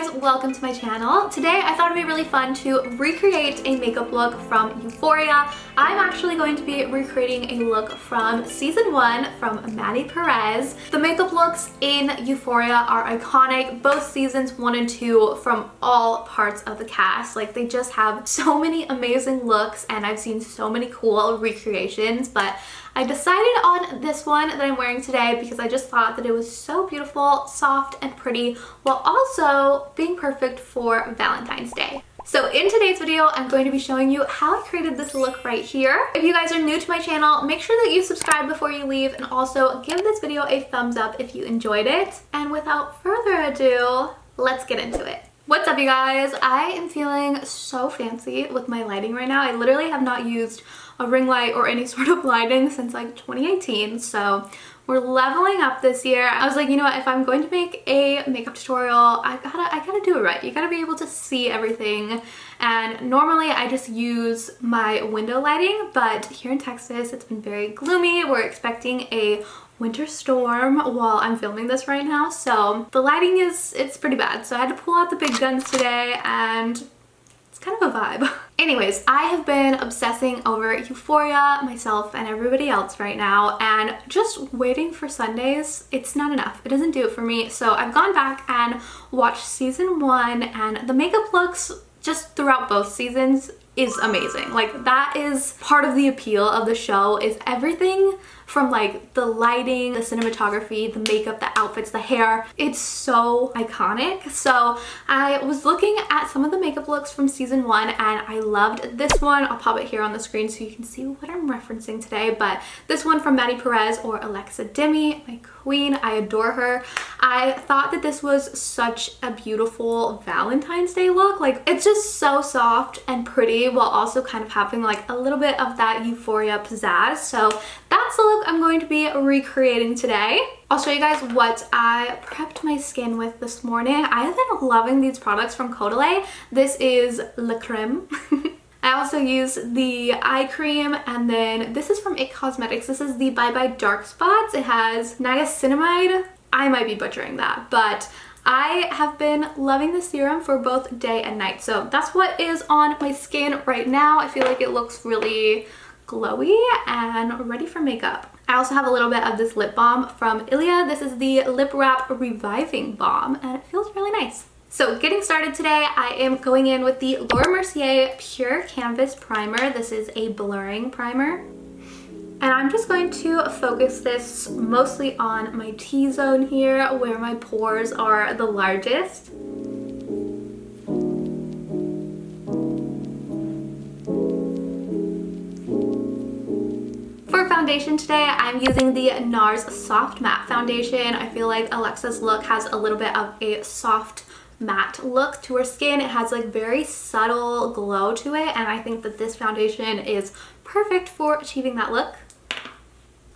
guys, welcome to my channel. Today I thought it'd be really fun to recreate a makeup look from Euphoria. I'm actually going to be recreating a look from season 1 from Maddie Perez. The makeup looks in Euphoria are iconic, both seasons 1 and 2 from all parts of the cast. Like, they just have so many amazing looks and I've seen so many cool recreations, but I decided on this one that I'm wearing today because I just thought that it was so beautiful, soft, and pretty, while also being perfect for Valentine's Day. So in today's video, I'm going to be showing you how I created this look right here. If you guys are new to my channel, make sure that you subscribe before you leave, and also give this video a thumbs up if you enjoyed it. And without further ado, let's get into it. What's up, you guys? I am feeling so fancy with my lighting right now. I literally have not used a ring light or any sort of lighting since like 2018, so we're leveling up this year. I was like, you know what, if I'm going to make a makeup tutorial, I gotta do it right. You gotta be able to see everything. And normally I just use my window lighting, but here in Texas it's been very gloomy. We're expecting a winter storm while I'm filming this right now, so the lighting it's pretty bad. So I had to pull out the big guns today, and it's kind of a vibe. Anyways, I have been obsessing over Euphoria, myself and everybody else right now, and just waiting for Sundays, it's not enough. It doesn't do it for me. So I've gone back and watched season 1, and the makeup looks just throughout both seasons is amazing. Like, that is part of the appeal of the show, is everything from like the lighting, the cinematography, the makeup, the outfits, the hair. It's so iconic. So I was looking at some of the makeup looks from season 1 and I loved this one. I'll pop it here on the screen so you can see what I'm referencing today. But this one from Maddie Perez, or Alexa Demi, my queen. I adore her. I thought that this was such a beautiful Valentine's Day look. Like, it's just so soft and pretty while also kind of having like a little bit of that Euphoria pizzazz. So that's the look I'm going to be recreating today. I'll show you guys what I prepped my skin with this morning. I have been loving these products from Caudalie. This is Le Creme. I also use the eye cream, and then this is from IT Cosmetics. This is the Bye Bye Dark Spots. It has niacinamide. I might be butchering that, but I have been loving the serum for both day and night. So that's what is on my skin right now. I feel like it looks really glowy and ready for makeup. I also have a little bit of this lip balm from Ilia. This is the Lip Wrap Reviving Balm, and it feels really nice. So getting started today, I am going in with the Laura Mercier Pure Canvas Primer. This is a blurring primer. And I'm just going to focus this mostly on my T-zone here, where my pores are the largest. For foundation today, I'm using the NARS Soft Matte Foundation. I feel like Alexa's look has a little bit of a soft matte look to her skin. It has like very subtle glow to it, and I think that this foundation is perfect for achieving that look.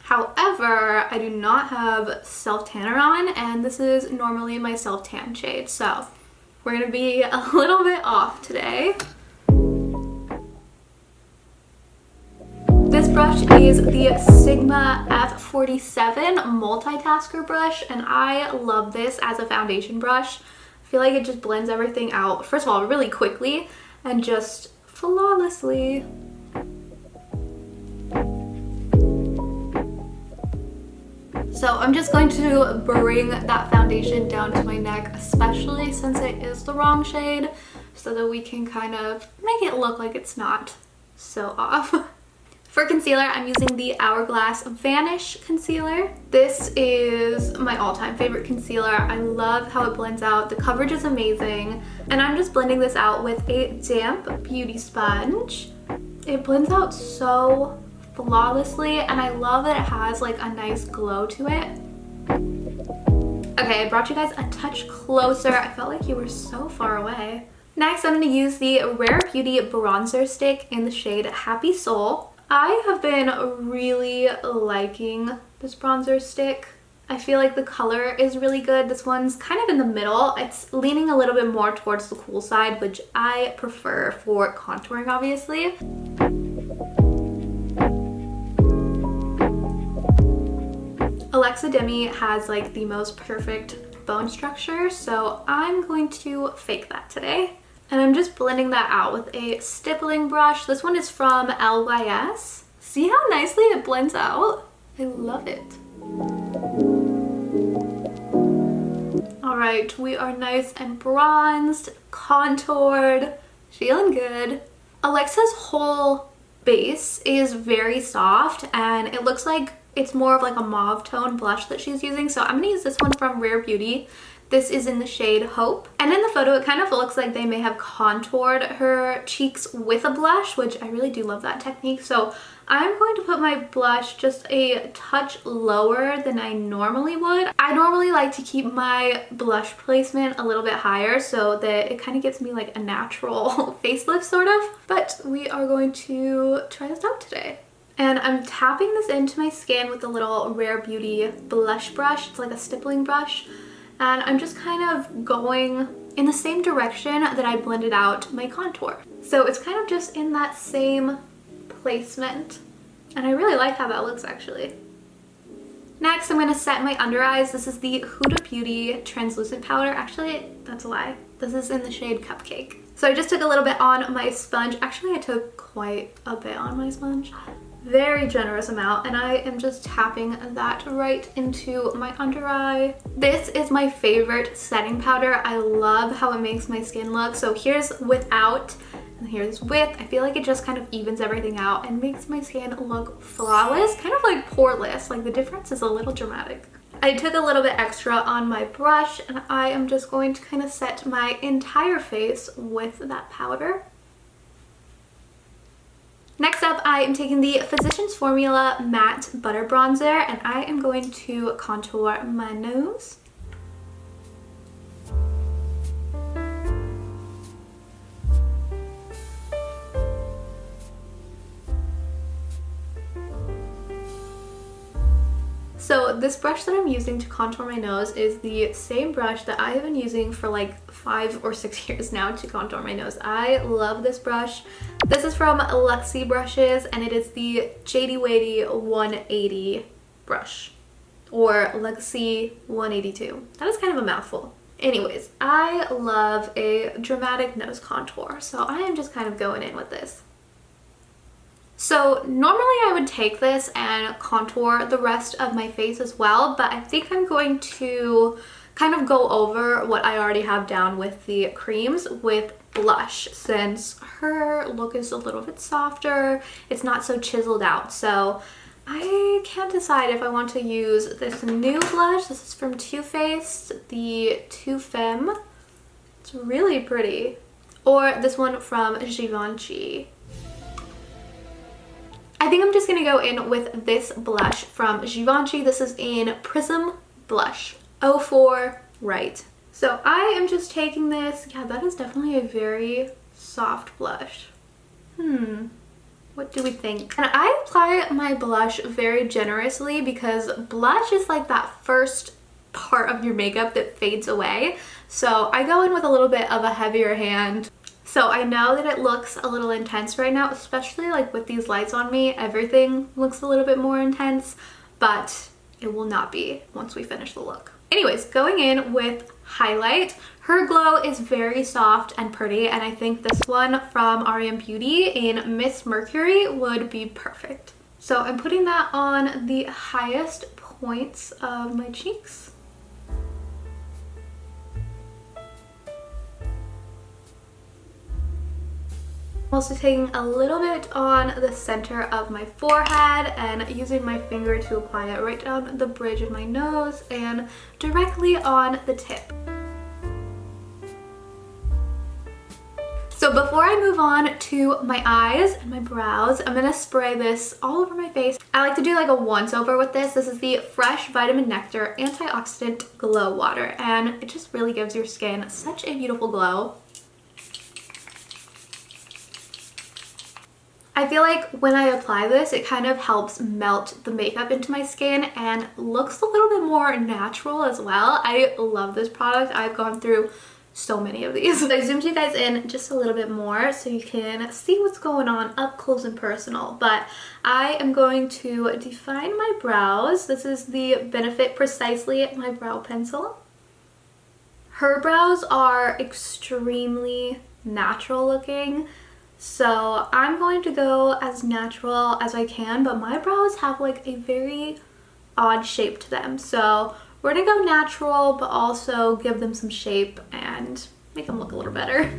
However, I do not have self-tanner on, and this is normally my self-tan shade, so we're gonna be a little bit off today. This brush is the Sigma F47 multitasker brush, and I love this as a foundation brush. I feel like it just blends everything out, first of all, really quickly and just flawlessly. So I'm just going to bring that foundation down to my neck, especially since it is the wrong shade, so that we can kind of make it look like it's not so off. For concealer, I'm using the Hourglass Vanish Concealer. This is my all-time favorite concealer. I love how it blends out. The coverage is amazing. And I'm just blending this out with a damp beauty sponge. It blends out so flawlessly, and I love that it has like a nice glow to it. Okay, I brought you guys a touch closer. I felt like you were so far away. Next, I'm going to use the Rare Beauty Bronzer Stick in the shade Happy Soul. I have been really liking this bronzer stick. I feel like the color is really good. This one's kind of in the middle. It's leaning a little bit more towards the cool side, which I prefer for contouring, obviously. Alexa Demi has like the most perfect bone structure, so I'm going to fake that today. And I'm just blending that out with a stippling brush. This one is from LYS. See how nicely it blends out? I love it. All right, we are nice and bronzed, contoured, feeling good. Alexa's whole base is very soft and it looks like it's more of like a mauve tone blush that she's using. So I'm gonna use this one from Rare Beauty. This is in the shade Hope. And in the photo, it kind of looks like they may have contoured her cheeks with a blush, which I really do love that technique. So I'm going to put my blush just a touch lower than I normally would. I normally like to keep my blush placement a little bit higher so that it kind of gives me like a natural facelift sort of. But we are going to try this out today. And I'm tapping this into my skin with a little Rare Beauty blush brush. It's like a stippling brush. And I'm just kind of going in the same direction that I blended out my contour. So it's kind of just in that same placement. And I really like how that looks actually. Next, I'm going to set my under eyes. This is the Huda Beauty translucent powder. Actually, that's a lie. This is in the shade Cupcake. So I just took a little bit on my sponge. Actually, I took quite a bit on my sponge. Very generous amount, and I am just tapping that right into my under eye. This is my favorite setting powder. I love how it makes my skin look. So here's without and here's with. I feel like it just kind of evens everything out and makes my skin look flawless, kind of like poreless. Like the difference is a little dramatic. I took a little bit extra on my brush and I am just going to kind of set my entire face with that powder. Next up, I am taking the Physicians Formula Matte Butter Bronzer and I am going to contour my nose. So this brush that I'm using to contour my nose is the same brush that I have been using for like 5 or 6 years now to contour my nose. I love this brush. This is from Luxie Brushes and it is the Jady Wady 180 brush, or Luxie 182. That is kind of a mouthful. Anyways, I love a dramatic nose contour, so I am just kind of going in with this. So normally I would take this and contour the rest of my face as well, but I think I'm going to kind of go over what I already have down with the creams with blush, since her look is a little bit softer. It's not so chiseled out. So I can't decide if I want to use this new blush. This is from Too Faced, the Too Femme. It's really pretty. Or this one from Givenchy. I think I'm just going to go in with this blush from Givenchy. This is in Prism Blush 04 Right. So I am just taking this. Yeah, that is definitely a very soft blush. What do we think? And I apply my blush very generously because blush is like that first part of your makeup that fades away. So I go in with a little bit of a heavier hand. So I know that it looks a little intense right now, especially like with these lights on me. Everything looks a little bit more intense, but it will not be once we finish the look. Anyways, going in with highlight. Her glow is very soft and pretty, and I think this one from RM Beauty in Miss Mercury would be perfect. So I'm putting that on the highest points of my cheeks. I'm also taking a little bit on the center of my forehead and using my finger to apply it right down the bridge of my nose and directly on the tip. So before I move on to my eyes and my brows, I'm gonna spray this all over my face. I like to do like a once over with this. This is the Fresh Vitamin Nectar Antioxidant Glow Water, and it just really gives your skin such a beautiful glow. I feel like when I apply this, it kind of helps melt the makeup into my skin and looks a little bit more natural as well. I love this product. I've gone through so many of these. I zoomed you guys in just a little bit more so you can see what's going on up close and personal. But I am going to define my brows. This is the Benefit Precisely My Brow Pencil. Her brows are extremely natural looking, so I'm going to go as natural as I can, but my brows have like a very odd shape to them. So we're gonna go natural, but also give them some shape and make them look a little better.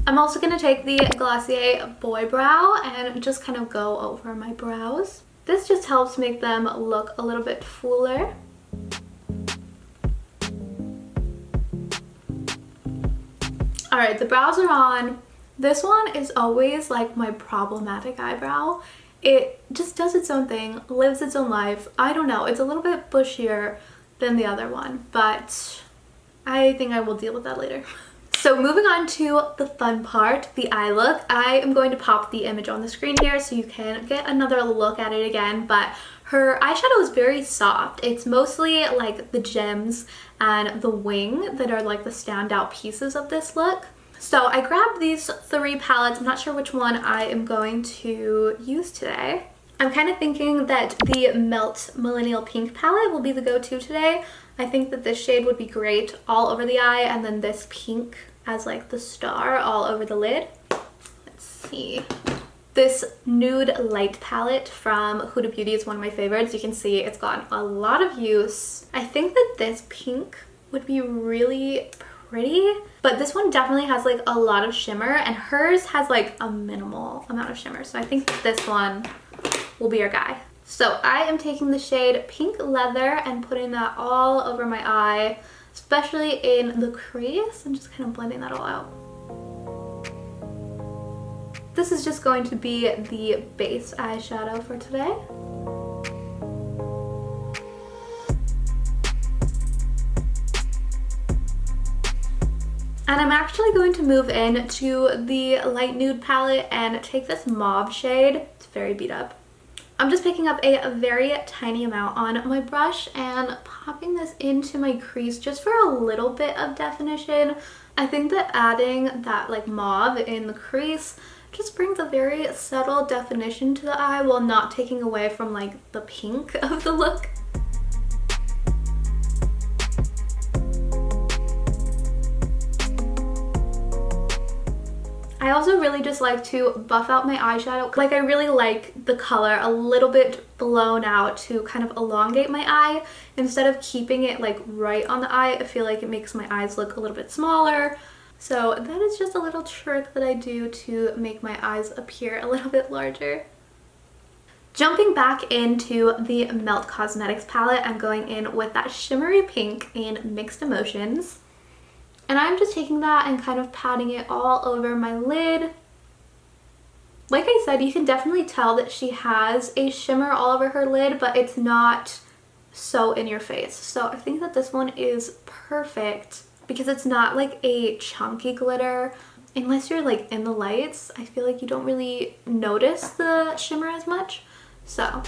I'm also gonna take the Glossier Boy Brow and just kind of go over my brows. This just helps make them look a little bit fuller. Alright, the brows are on. This one is always like my problematic eyebrow. It just does its own thing, lives its own life. I don't know, it's a little bit bushier than the other one, but I think I will deal with that later. So moving on to the fun part, the eye look. I am going to pop the image on the screen here so you can get another look at it again, but her eyeshadow is very soft. It's mostly like the gems and the wing that are like the standout pieces of this look. So I grabbed these 3 palettes. I'm not sure which one I am going to use today. I'm kind of thinking that the Melt Millennial Pink palette will be the go-to today. I think that this shade would be great all over the eye, and then this pink as like the star all over the lid. Let's see. This Nude Light palette from Huda Beauty is one of my favorites. You can see it's gotten a lot of use. I think that this pink would be really pretty, but this one definitely has like a lot of shimmer, and hers has like a minimal amount of shimmer. So I think this one will be our guy. So I am taking the shade Pink Leather and putting that all over my eye, especially in the crease, and just kind of blending that all out. This is just going to be the base eyeshadow for today. And I'm actually going to move in to the light nude palette and take this mauve shade. It's very beat up. I'm just picking up a very tiny amount on my brush and popping this into my crease just for a little bit of definition. I think that adding that like mauve in the crease just brings a very subtle definition to the eye while not taking away from like the pink of the look. I also really just like to buff out my eyeshadow. Like I really like the color a little bit blown out to kind of elongate my eye. Instead of keeping it like right on the eye, I feel like it makes my eyes look a little bit smaller. So that is just a little trick that I do to make my eyes appear a little bit larger. Jumping back into the Melt Cosmetics palette, I'm going in with that shimmery pink in Mixed Emotions. And I'm just taking that and kind of patting it all over my lid. Like I said, you can definitely tell that she has a shimmer all over her lid, but it's not so in your face. So I think that this one is perfect because it's not like a chunky glitter. Unless you're like in the lights, I feel like you don't really notice the shimmer as much. So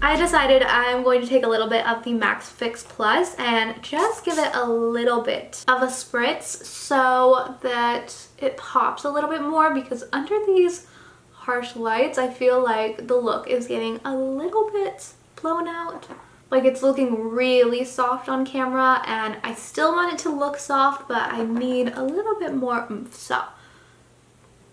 I decided I'm going to take a little bit of the MAC Fix Plus and just give it a little bit of a spritz so that it pops a little bit more, because under these harsh lights I feel like the look is getting a little bit blown out. Like it's looking really soft on camera and I still want it to look soft, but I need a little bit more oomph. So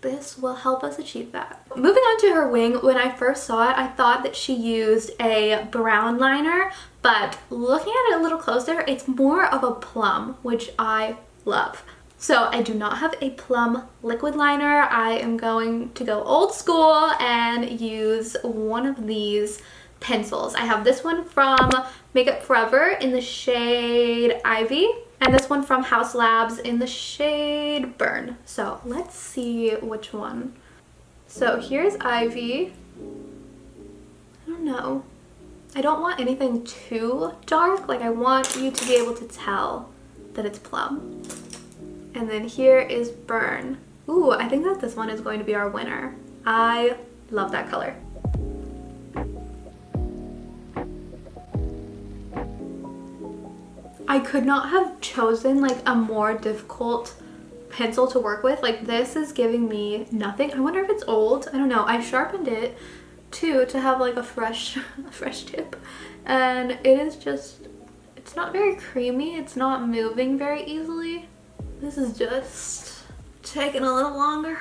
this will help us achieve that. Moving on to her wing, when I first saw it, I thought that she used a brown liner, but looking at it a little closer, it's more of a plum, which I love. So I do not have a plum liquid liner. I am going to go old school and use one of these pencils. I have this one from Makeup Forever in the shade Ivy, and this one from House Labs in the shade Burn. So let's see which one. So here's Ivy. I don't know. I don't want anything too dark. Like I want you to be able to tell that it's plum. And then here is Burn. Ooh, I think that this one is going to be our winner. I love that color. I could not have chosen like a more difficult pencil to work with. Like this is giving me nothing. I wonder if it's old. I don't know. I sharpened it too to have like a fresh tip, and it is just, it's not very creamy. It's not moving very easily. This is just taking a little longer.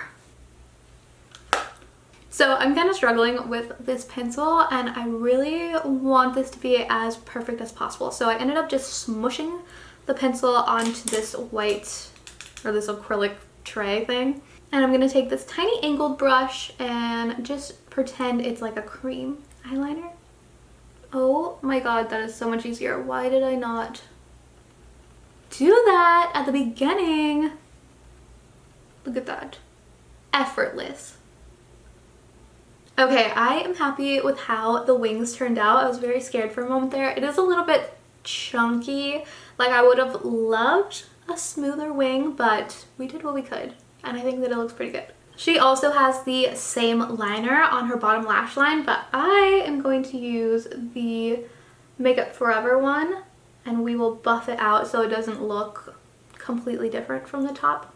So I'm kind of struggling with this pencil, and I really want this to be as perfect as possible. So I ended up just smushing the pencil onto this white, or this acrylic tray thing. And I'm gonna take this tiny angled brush and just pretend it's like a cream eyeliner. Oh my god, that is so much easier. Why did I not do that at the beginning? Look at that. Effortless. Okay, I am happy with how the wings turned out. I was very scared for a moment there. It is a little bit chunky. Like I would have loved a smoother wing, but we did what we could. And I think that it looks pretty good. She also has the same liner on her bottom lash line, but I am going to use the Makeup Forever one, and we will buff it out so it doesn't look completely different from the top.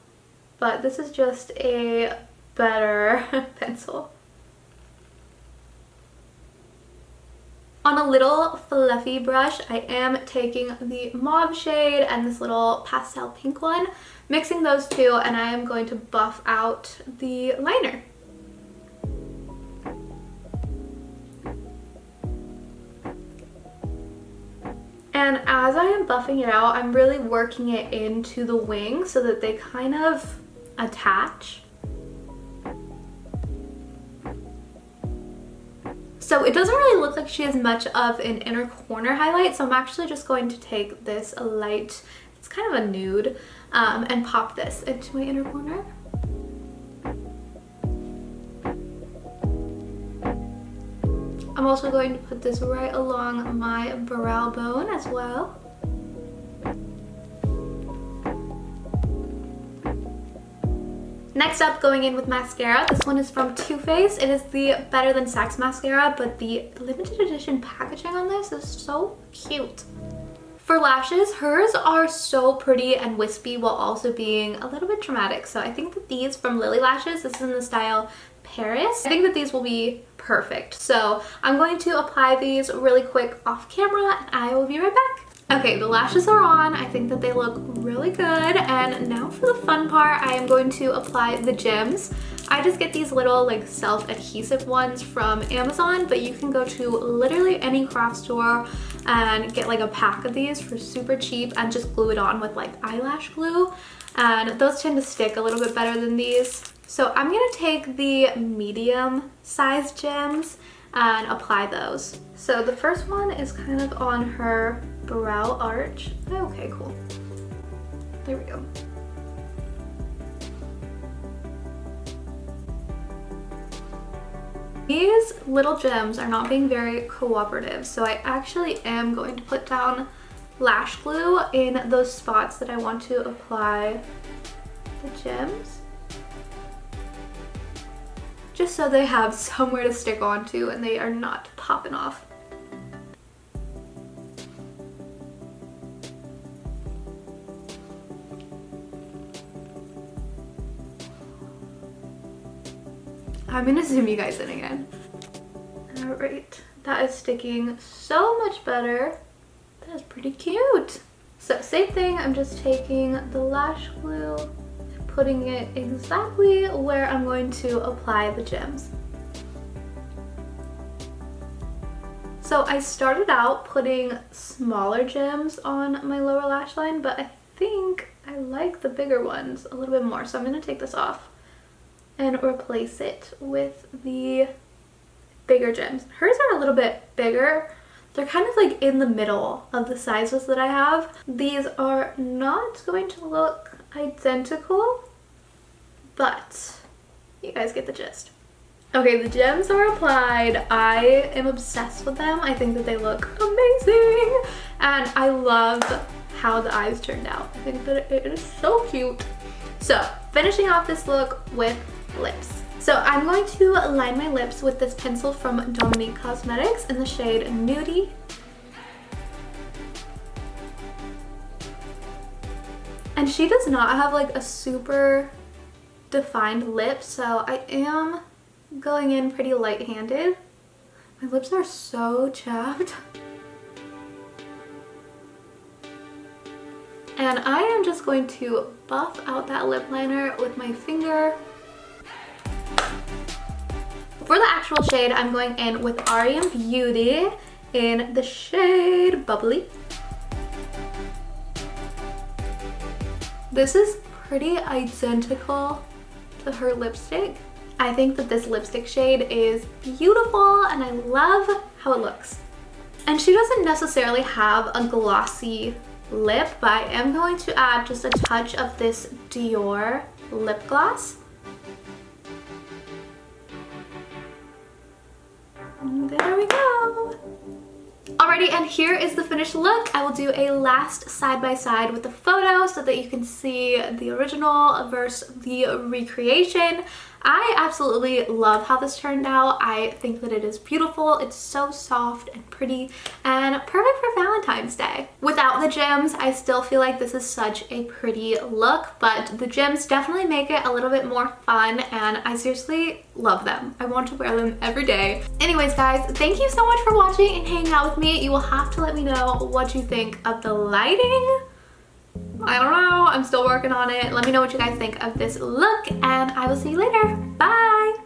But this is just a better pencil. On a little fluffy brush, I am taking the mauve shade and this little pastel pink one, mixing those two, and I am going to buff out the liner. And as I am buffing it out, I'm really working it into the wing so that they kind of attach. So it doesn't really look like she has much of an inner corner highlight, so I'm actually just going to take this light, it's kind of a nude, and pop this into my inner corner. I'm also going to put this right along my brow bone as well. Next up, going in with mascara. This one is from Too Faced. It is the Better Than Sex mascara, but the limited edition packaging on this is so cute. For lashes, hers are so pretty and wispy while also being a little bit dramatic. So I think that these from Lily Lashes, this is in the style Paris. I think that these will be perfect. So I'm going to apply these really quick off camera, and I will be right back. Okay, the lashes are on. I think that they look really good, and now for the fun part, I am going to apply the gems. I just get these little like self-adhesive ones from Amazon, but you can go to literally any craft store and get like a pack of these for super cheap and just glue it on with like eyelash glue, and those tend to stick a little bit better than these. So I'm gonna take the medium size gems and apply those. So the first one is kind of on her brow arch. Okay, cool. There we go. These little gems are not being very cooperative, so I actually am going to put down lash glue in those spots that I want to apply the gems, just so they have somewhere to stick onto and they are not popping off. I'm gonna zoom you guys in again. Alright, that is sticking so much better. That is pretty cute. So same thing, I'm just taking the lash glue, putting it exactly where I'm going to apply the gems. So I started out putting smaller gems on my lower lash line, but I think I like the bigger ones a little bit more. So I'm gonna take this off and replace it with the bigger gems. Hers are a little bit bigger. They're kind of like in the middle of the sizes that I have. These are not going to look identical, but you guys get the gist. Okay, the gems are applied. I am obsessed with them. I think that they look amazing, and I love how the eyes turned out. I think that it is so cute. So finishing off this look with lips. So I'm going to line my lips with this pencil from Dominique Cosmetics in the shade Nudie. And she does not have like a super defined lip, so I am going in pretty light-handed. My lips are so chapped. And I am just going to buff out that lip liner with my finger. For the actual shade, I'm going in with Ariam Beauty in the shade Bubbly. This is pretty identical to her lipstick. I think that this lipstick shade is beautiful and I love how it looks. And she doesn't necessarily have a glossy lip, but I am going to add just a touch of this Dior lip gloss. And there we go. Alrighty, and here is the finished look. I will do a last side-by-side with the photo so that you can see the original versus the recreation. I absolutely love how this turned out. I think that it is beautiful. It's so soft and pretty and perfect for Valentine's Day. Without the gems, I still feel like this is such a pretty look, but the gems definitely make it a little bit more fun and I seriously love them. I want to wear them every day. Anyways, guys, thank you so much for watching and hanging out with me. You will have to let me know what you think of the lighting. I don't know, I'm still working on it. Let me know what you guys think of this look and I will see you later. Bye!